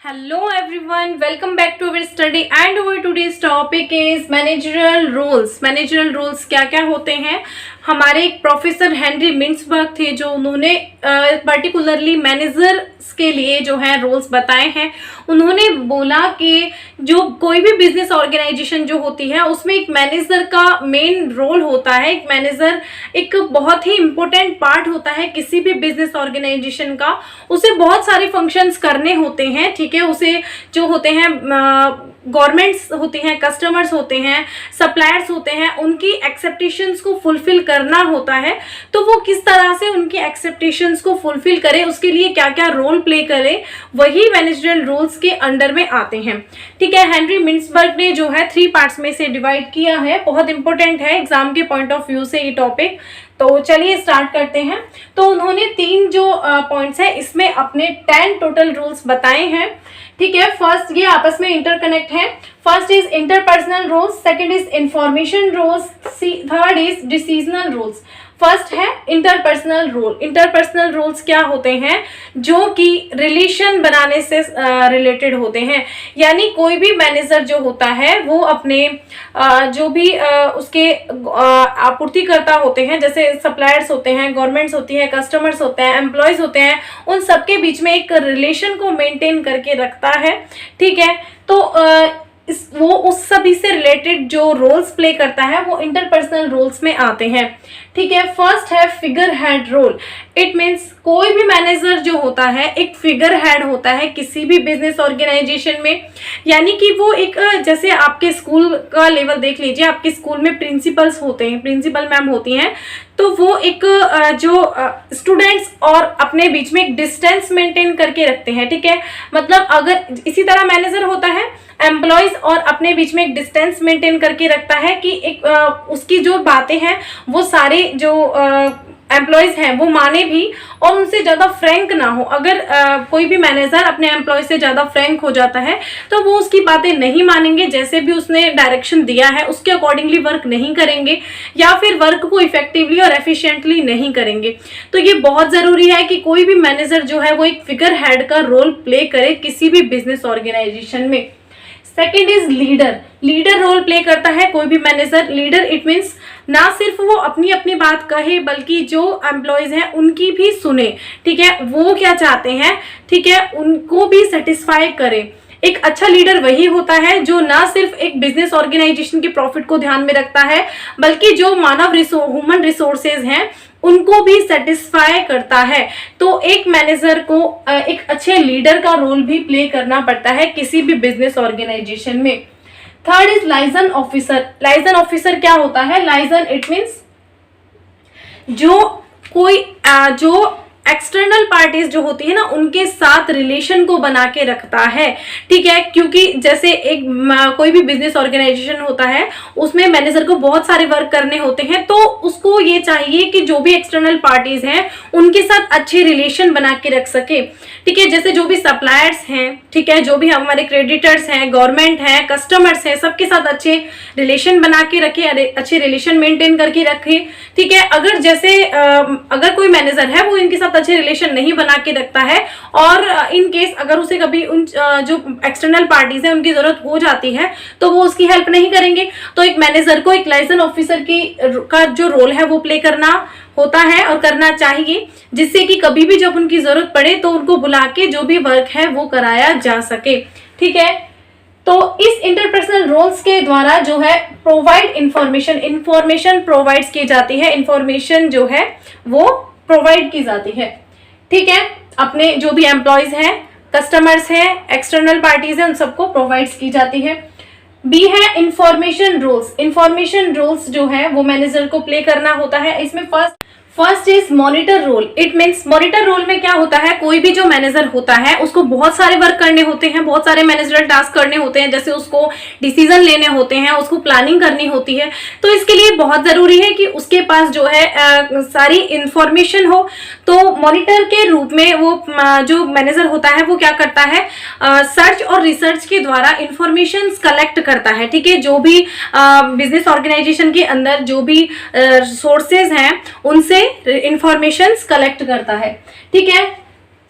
Hello everyone, welcome back to our study and our today's topic is managerial roles. Managerial roles क्या क्या होते हैं। हमारे एक प्रोफेसर हेनरी मिन्सबर्ग थे जो उन्होंने पर्टिकुलरली मैनेजर्स के लिए जो है रोल्स बताए हैं। उन्होंने बोला कि जो कोई भी बिजनेस ऑर्गेनाइजेशन जो होती है उसमें एक मैनेजर का मेन रोल होता है। एक मैनेजर एक बहुत ही इम्पोर्टेंट पार्ट होता है किसी भी बिजनेस ऑर्गेनाइजेशन का। उसे बहुत सारे फंक्शंस करने होते हैं, ठीक है। उसे जो होते हैं गवर्नमेंट्स होती हैं, कस्टमर्स होते हैं, सप्लायर्स होते हैं, उनकी एक्सेप्टेशंस को फुलफिल करना होता है। तो वो किस तरह से उनकी एक्सेप्टेशंस को फुलफिल करे, उसके लिए क्या क्या रोल प्ले करे, वही मैनेजरियल रोल्स के अंडर में आते हैं, ठीक है। हेनरी मिन्सबर्ग ने जो है 3 पार्ट्स में से डिवाइड किया है। बहुत इंपॉर्टेंट है एग्जाम के पॉइंट ऑफ व्यू से ये टॉपिक। तो चलिए स्टार्ट करते हैं। तो उन्होंने 3 जो पॉइंट्स है इसमें अपने 10 टोटल रूल्स बताए हैं, ठीक है। फर्स्ट ये आपस में इंटरकनेक्ट है। First is interpersonal roles, second is information roles, third is decisional roles. First है इंटरपर्सनल रोल। इंटरपर्सनल रोल्स क्या होते हैं? जो कि रिलेशन बनाने से रिलेटेड होते हैं। यानी कोई भी मैनेजर जो होता है वो अपने जो भी उसके आपूर्तिकर्ता होते हैं, जैसे सप्लायर्स होते हैं, गवर्नमेंट्स होती है, कस्टमर्स होते हैं, एम्प्लॉयज होते हैं, उन सबके बीच में एक रिलेशन को मेंटेन करके रखता है, ठीक है। तो वो उस सभी से रिलेटेड जो रोल्स प्ले करता है वो इंटरपर्सनल रोल्स में आते हैं, ठीक है। फर्स्ट है figurehead role. It means कोई भी मैनेजर जो होता है एक फिगर हेड होता है किसी भी बिजनेस ऑर्गेनाइजेशन में। यानी कि वो एक, जैसे आपके स्कूल का लेवल देख लीजिए, आपके स्कूल में प्रिंसिपल्स होते हैं, प्रिंसिपल मैम होती हैं, तो वो एक जो स्टूडेंट्स और अपने बीच में एक डिस्टेंस मेंटेन करके रखते हैं, ठीक है। मतलब अगर इसी तरह मैनेजर होता है एम्प्लॉयज और अपने बीच में एक डिस्टेंस मेंटेन करके रखता है कि एक उसकी जो बातें हैं वो सारे जो एम्प्लॉयज हैं वो माने भी और उनसे ज़्यादा फ्रैंक ना हो। अगर कोई भी मैनेजर अपने एम्प्लॉय से ज़्यादा फ्रैंक हो जाता है तो वो उसकी बातें नहीं मानेंगे, जैसे भी उसने डायरेक्शन दिया है उसके अकॉर्डिंगली वर्क नहीं करेंगे या फिर वर्क को इफेक्टिवली और एफिशिएंटली नहीं करेंगे। तो ये बहुत ज़रूरी है कि कोई भी मैनेजर जो है वो एक फिगर हेड का रोल प्ले करे किसी भी बिजनेस ऑर्गेनाइजेशन में। Second is leader. Leader role play करता है कोई भी मैनेजर। लीडर इट मीन्स ना सिर्फ वो अपनी अपनी बात कहे बल्कि जो एम्प्लॉयज हैं उनकी भी सुने, ठीक है। वो क्या चाहते हैं, ठीक है, उनको भी सेटिस्फाई करे। एक अच्छा लीडर वही होता है जो ना सिर्फ एक बिजनेस ऑर्गेनाइजेशन के प्रॉफिट को ध्यान में रखता है बल्कि जो मानव ह्यूमन रिसोर्सेज हैं उनको भी सेटिस्फाई करता है। तो एक मैनेजर को एक अच्छे लीडर का रोल भी प्ले करना पड़ता है किसी भी बिजनेस ऑर्गेनाइजेशन में। Third is liaison officer. Liaison officer क्या होता है? लाइजन इट मीन्स जो कोई जो एक्सटर्नल पार्टीज जो होती है ना उनके साथ रिलेशन को बना के रखता है, ठीक है। क्योंकि जैसे एक कोई भी बिजनेस ऑर्गेनाइजेशन होता है उसमें मैनेजर को बहुत सारे वर्क करने होते हैं, तो उसको ये चाहिए कि जो भी एक्सटर्नल पार्टीज हैं उनके साथ अच्छे रिलेशन बना के रख सके, ठीक है। जैसे जो भी सप्लायर्स हैं, ठीक है, जो भी हमारे क्रेडिटर्स हैं, गवर्नमेंट है, कस्टमर्स हैं, सबके साथ अच्छे रिलेशन बना के रखे, अच्छे रिलेशन मेंटेन करके रखे, ठीक है। अगर जैसे अगर कोई मैनेजर है वो इनके साथ अच्छे रिलेशन नहीं बना के रखता है और इन केस अगर उसे कभी उन जो एक्सटर्नल पार्टीज हैं उनकी जरूरत हो जाती है तो वो उसकी हेल्प नहीं करेंगे। तो एक मैनेजर को एक लाइसेंस ऑफिसर का जो रोल है वो प्ले करना होता है और करना चाहिए, जिससे कि कभी भी जब उनकी जरूरत पड़े तो उनको बुला के जो भी वर्क है वो कराया जा सके, ठीक है। तो इस इंटरपर्सनल रोल्स के द्वारा जो है प्रोवाइड इंफॉर्मेशन प्रोवाइड्स की जाती है। इंफॉर्मेशन जो है वो प्रोवाइड की जाती है, ठीक है। अपने जो भी एम्प्लॉयज हैं, कस्टमर्स हैं, एक्सटर्नल पार्टीज हैं, उन सबको प्रोवाइड्स की जाती है। बी है इंफॉर्मेशन रोल्स। इंफॉर्मेशन रोल्स जो है वो मैनेजर को प्ले करना होता है। इसमें first is monitor role. It means monitor role में क्या होता है, कोई भी जो मैनेजर होता है उसको बहुत सारे वर्क करने होते हैं, बहुत सारे मैनेजरल टास्क करने होते हैं, जैसे उसको डिसीजन लेने होते हैं, उसको प्लानिंग करनी होती है। तो इसके लिए बहुत जरूरी है कि उसके पास जो है सारी इंफॉर्मेशन हो। तो मॉनिटर के रूप में वो जो मैनेजर होता है वो क्या करता है, सर्च और रिसर्च के द्वारा इंफॉर्मेशन कलेक्ट करता है, ठीक है। जो भी बिजनेस ऑर्गेनाइजेशन के अंदर जो भी सोर्सेज हैं उनसे इंफॉर्मेशन कलेक्ट करता है, ठीक है।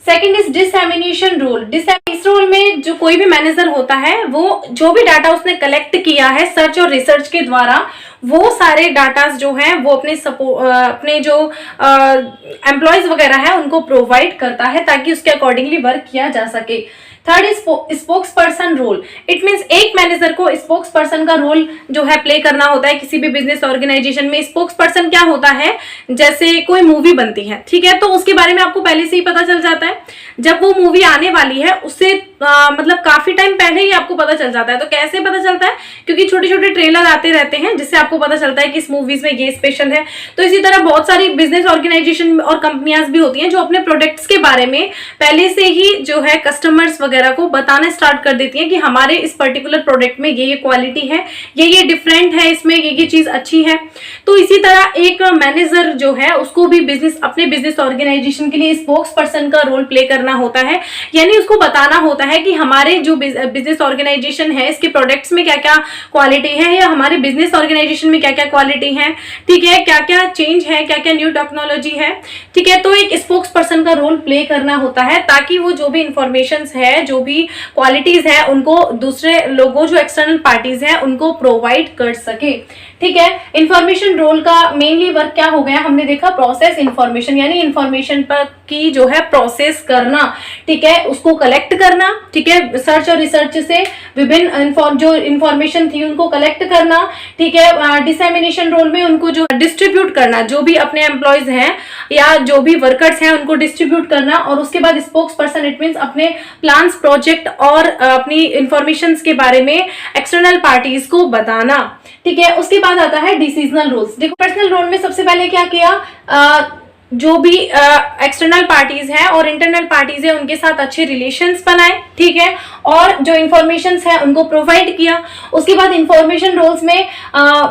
Second is dissemination role. इस रोल में जो कोई भी मैनेजर होता है वो जो भी डाटा उसने कलेक्ट किया है सर्च और रिसर्च के द्वारा, वो सारे डाटाज जो हैं वो अपने जो एम्प्लॉयज वगैरह है उनको प्रोवाइड करता है ताकि उसके अकॉर्डिंगली वर्क किया जा सके। Third is spokesperson role. It means एक मैनेजर को स्पोक्स पर्सन का रोल जो है प्ले करना होता है किसी भी बिजनेस ऑर्गेनाइजेशन में। स्पोक्स पर्सन क्या होता है, जैसे कोई मूवी बनती है, ठीक है, तो उसके बारे में आपको पहले से ही पता चल जाता है। जब वो मूवी आने वाली है उससे मतलब काफी टाइम पहले ही आपको पता चल जाता है। तो कैसे पता चलता है, क्योंकि छोटे छोटे ट्रेलर आते रहते हैं जिससे आपको पता चलता है कि इस मूवीज में ये स्पेशल है। तो इसी तरह बहुत सारी बिजनेस ऑर्गेनाइजेशन और कंपनियां भी होती हैं जो अपने प्रोडक्ट्स के बारे में पहले से ही जो है कस्टमर्स वगैरह को बताना स्टार्ट कर देती हैं कि हमारे इस पर्टिकुलर प्रोडक्ट में ये क्वालिटी है, ये डिफरेंट है, इसमें ये चीज अच्छी है। तो इसी तरह एक मैनेजर जो है उसको भी अपने बिजनेस ऑर्गेनाइजेशन के लिए स्पोक्स पर्सन का रोल प्ले करना होता है। यानी उसको बताना होता है कि हमारे जो बिजनेस ऑर्गेनाइजेशन है इसके प्रोडक्ट्स में क्या क्या क्वालिटी है, या हमारे बिजनेस ऑर्गेनाइजेशन में क्या क्या क्वालिटी है, ठीक है, क्या क्या चेंज है, क्या क्या न्यू टेक्नोलॉजी है, ठीक है। तो एक स्पोक्स पर्सन का रोल प्ले करना होता है ताकि वो जो भी इंफॉर्मेशन है, जो भी क्वालिटीज है, उनको दूसरे लोगों जो एक्सटर्नल पार्टीज हैं उनको प्रोवाइड कर सके, ठीक है। इंफॉर्मेशन रोल का मेनली वर्क क्या हो गया, हमने देखा प्रोसेस इंफॉर्मेशन, यानी इंफॉर्मेशन पर की जो है प्रोसेस करना, ठीक है, उसको कलेक्ट करना, ठीक है, सर्च और रिसर्च से विभिन्न जो इंफॉर्मेशन थी उनको कलेक्ट करना, ठीक है। डिसेमिनेशन रोल में उनको जो डिस्ट्रीब्यूट करना, जो भी अपने एम्प्लॉयज हैं या जो भी वर्कर्स हैं उनको डिस्ट्रीब्यूट करना। और उसके बाद स्पोक्स पर्सन इट मीन्स अपने प्लान्स, प्रोजेक्ट और अपनी इंफॉर्मेशन के बारे में एक्सटर्नल पार्टीज को बताना, ठीक है। उसके बाद आता है डिसीजनल रोल्स। देखो पर्सनल रोल में सबसे पहले क्या किया, जो भी एक्सटर्नल पार्टीज हैं और इंटरनल पार्टीज है उनके साथ अच्छे रिलेशंस बनाए, ठीक है, और जो इंफॉर्मेशंस है उनको प्रोवाइड किया। उसके बाद इंफॉर्मेशन रोल्स में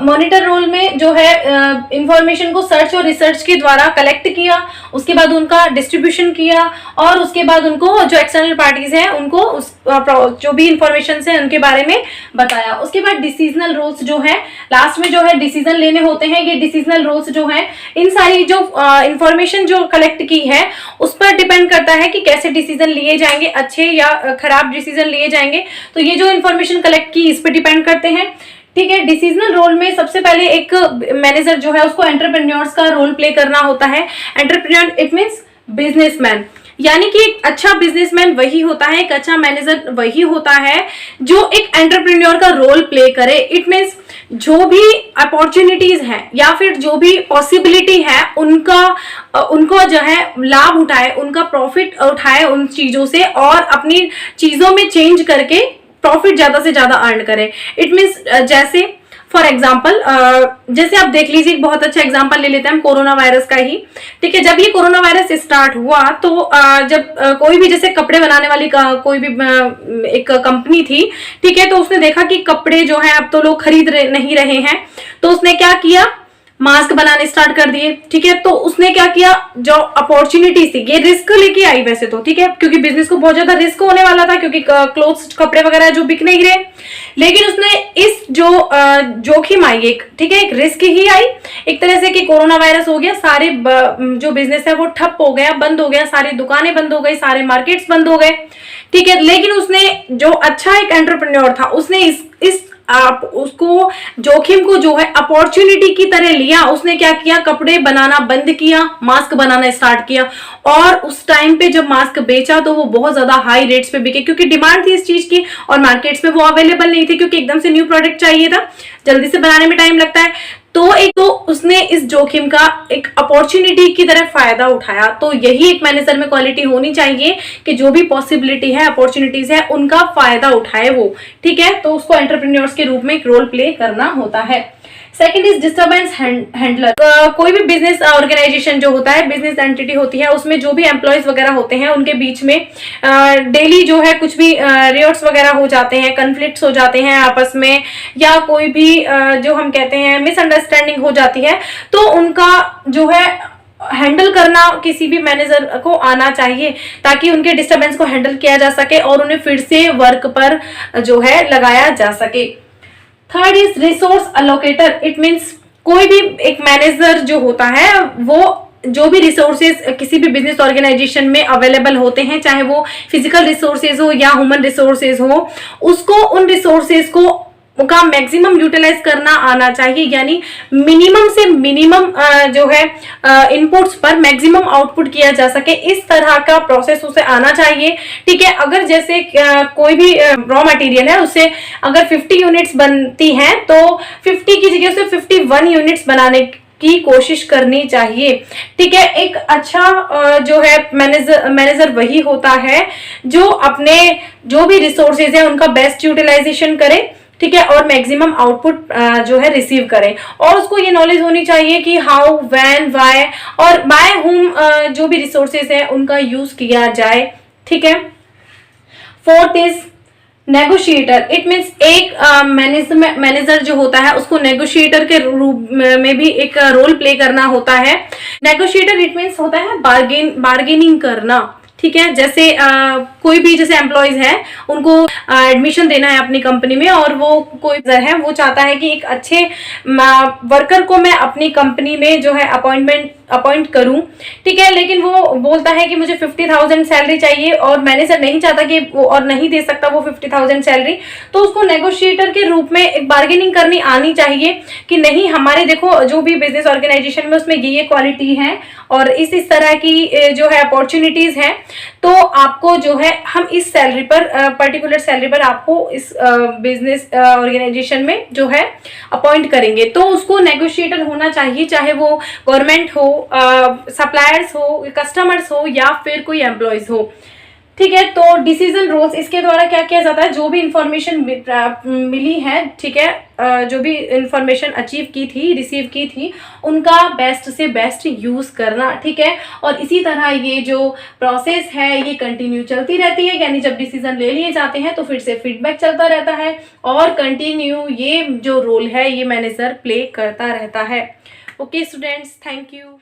मॉनिटर रोल में जो है इंफॉर्मेशन को सर्च और रिसर्च के द्वारा कलेक्ट किया, उसके बाद उनका डिस्ट्रीब्यूशन किया और उसके बाद उनको जो एक्सटर्नल पार्टीज हैं उनको जो भी इंफॉर्मेशन है उनके बारे में बताया। उसके बाद डिसीजनल रोल्स जो है लास्ट में जो है डिसीजन लेने होते हैं। ये डिसीजनल रोल्स जो है इन सारी जो इंफॉर्मेशन जो कलेक्ट की है उस पर डिपेंड करता है कि कैसे डिसीजन लिए जाएंगे, अच्छे या खराब डिसीजन लिए जाएंगे। तो ये जो इंफॉर्मेशन कलेक्ट की इस पर डिपेंड करते हैं, ठीक है। डिसीजनल रोल में सबसे पहले एक मैनेजर जो है उसको एंटरप्रेन्योर्स का रोल प्ले करना होता है। एंटरप्रेन्योर इट मीन्स बिजनेसमैन, यानी कि एक अच्छा बिजनेसमैन वही होता है, एक अच्छा मैनेजर वही होता है जो एक एंटरप्रेन्योर का रोल प्ले करे। इट मीन्स जो भी अपॉर्चुनिटीज हैं या फिर जो भी पॉसिबिलिटी है उनको जो है लाभ उठाए, उनका प्रॉफिट उठाए उन चीजों से और अपनी चीजों में चेंज करके प्रॉफिट ज्यादा से ज्यादा अर्न करे। इट मीन्स जैसे फॉर एग्जाम्पल जैसे आप देख लीजिए, एक बहुत अच्छा एग्जाम्पल ले लेते हैं हम कोरोना वायरस का ही, ठीक है। जब ये कोरोना वायरस स्टार्ट हुआ तो जब कोई भी जैसे कपड़े बनाने वाली कोई भी एक कंपनी थी, ठीक है, तो उसने देखा कि कपड़े जो है अब तो लोग खरीद नहीं रहे हैं, तो उसने क्या किया, मास्क बनाने स्टार्ट कर दिए, ठीक है। तो उसने क्या किया, जो अपॉर्चुनिटी थी, ये रिस्क लेके आई वैसे तो, ठीक है, क्योंकि बिजनेस को बहुत ज्यादा रिस्क होने वाला था क्योंकि क्लोथ्स कपड़े वगैरह जो बिक नहीं रहे, लेकिन उसने इस जो जोखिम आई एक, ठीक है, एक रिस्क ही आई एक तरह से कि कोरोना वायरस हो गया, सारे जो बिजनेस है वो ठप हो गया, बंद हो गया, सारी दुकानें बंद हो गई, सारे मार्केट्स बंद हो गए, ठीक है। लेकिन उसने जो अच्छा एक एंटरप्रेन्योर था उसने इस आप उसको जोखिम को जो है अपॉर्चुनिटी की तरह लिया। उसने क्या किया, कपड़े बनाना बंद किया, मास्क बनाना स्टार्ट किया और उस टाइम पे जब मास्क बेचा तो वो बहुत ज्यादा हाई रेट्स पे बिके क्योंकि डिमांड थी इस चीज की और मार्केट्स में वो अवेलेबल नहीं थी क्योंकि एकदम से न्यू प्रोडक्ट चाहिए था, जल्दी से बनाने में टाइम लगता है। तो उसने इस जोखिम का एक अपॉर्चुनिटी की तरह फायदा उठाया। तो यही एक मैनेजर में क्वालिटी होनी चाहिए कि जो भी पॉसिबिलिटी है, अपॉर्चुनिटीज है, उनका फायदा उठाए वो, ठीक है। तो उसको एंटरप्रेन्योर्स के रूप में एक रोल प्ले करना होता है। Second is disturbance handler. कोई भी बिजनेस ऑर्गेनाइजेशन जो होता है, बिजनेस एंटिटी होती है, उसमें जो भी एम्प्लॉयज वगैरह होते हैं उनके बीच में डेली जो है कुछ भी रियोट्स वगैरह हो जाते हैं, कन्फ्लिक्ट्स हो जाते हैं आपस में, या कोई भी जो हम कहते हैं मिसअंडरस्टैंडिंग हो जाती है, तो उनका जो है हैंडल करना किसी भी मैनेजर को आना चाहिए ताकि उनके डिस्टर्बेंस को हैंडल किया जा सके और उन्हें फिर से वर्क पर जो है लगाया जा सके। Third is resource allocator. It means कोई भी एक मैनेजर जो होता है वो जो भी रिसोर्सेज किसी भी बिजनेस ऑर्गेनाइजेशन में अवेलेबल होते हैं, चाहे वो फिजिकल रिसोर्सेज हो या ह्यूमन रिसोर्सेज हो, उसको उन रिसोर्सेज को का मैक्सिमम यूटिलाइज करना आना चाहिए। यानी मिनिमम से मिनिमम जो है इनपुट्स पर मैक्सिमम आउटपुट किया जा सके, इस तरह का प्रोसेस उसे आना चाहिए। ठीक है, अगर जैसे कोई भी रॉ मटेरियल है, उससे अगर 50 यूनिट्स बनती हैं तो 50 की जगह उसे 51 यूनिट्स बनाने की कोशिश करनी चाहिए। ठीक है, एक अच्छा जो है मैनेजर वही होता है जो अपने जो भी रिसोर्सेज है उनका बेस्ट यूटिलाइजेशन करे। ठीक है, और मैक्सिमम आउटपुट जो है रिसीव करें, और उसको ये नॉलेज होनी चाहिए कि हाउ, व्हेन, व्हाई और बाय हुम जो भी रिसोर्सेज है उनका यूज किया जाए। ठीक है, fourth is negotiator. It means एक मैनेजर जो होता है उसको नेगोशिएटर के रूप में भी एक रोल प्ले करना होता है। नेगोशिएटर इट मीन्स होता है बार्गेनिंग करना। ठीक है, जैसे कोई भी जैसे एम्प्लॉयज है, उनको एडमिशन देना है अपनी कंपनी में, और वो कोई है वो चाहता है कि एक अच्छे वर्कर को मैं अपनी कंपनी में जो है अपॉइंट करूं। ठीक है, लेकिन वो बोलता है कि मुझे 50,000 सैलरी चाहिए, और मैनेजर नहीं चाहता कि वो और नहीं दे सकता वो 50,000 सैलरी, तो उसको नेगोशिएटर के रूप में एक बार्गेनिंग करनी आनी चाहिए कि नहीं, हमारे देखो जो भी बिजनेस ऑर्गेनाइजेशन में उसमें ये क्वालिटी है और इस तरह की जो है अपॉर्चुनिटीज है, तो आपको जो है हम इस सैलरी पर पर्टिकुलर सैलरी पर आपको इस बिजनेस ऑर्गेनाइजेशन में जो है अपॉइंट करेंगे। तो उसको नेगोशिएटर होना चाहिए, चाहे वो गवर्नमेंट हो, सप्लायर्स हो, कस्टमर्स हो या फिर कोई एम्प्लॉयज हो। ठीक है, तो डिसीजन रोल्स, इसके द्वारा क्या किया जाता है, जो भी इंफॉर्मेशन मिली है, ठीक है, जो भी इंफॉर्मेशन अचीव की थी, रिसीव की थी, उनका बेस्ट से बेस्ट यूज करना। ठीक है, और इसी तरह ये जो प्रोसेस है ये कंटिन्यू चलती रहती है। यानी जब डिसीजन ले लिए जाते हैं तो फिर से फीडबैक चलता रहता है, और कंटिन्यू ये जो रोल है ये मैनेजर प्ले करता रहता है। Okay students, thank you.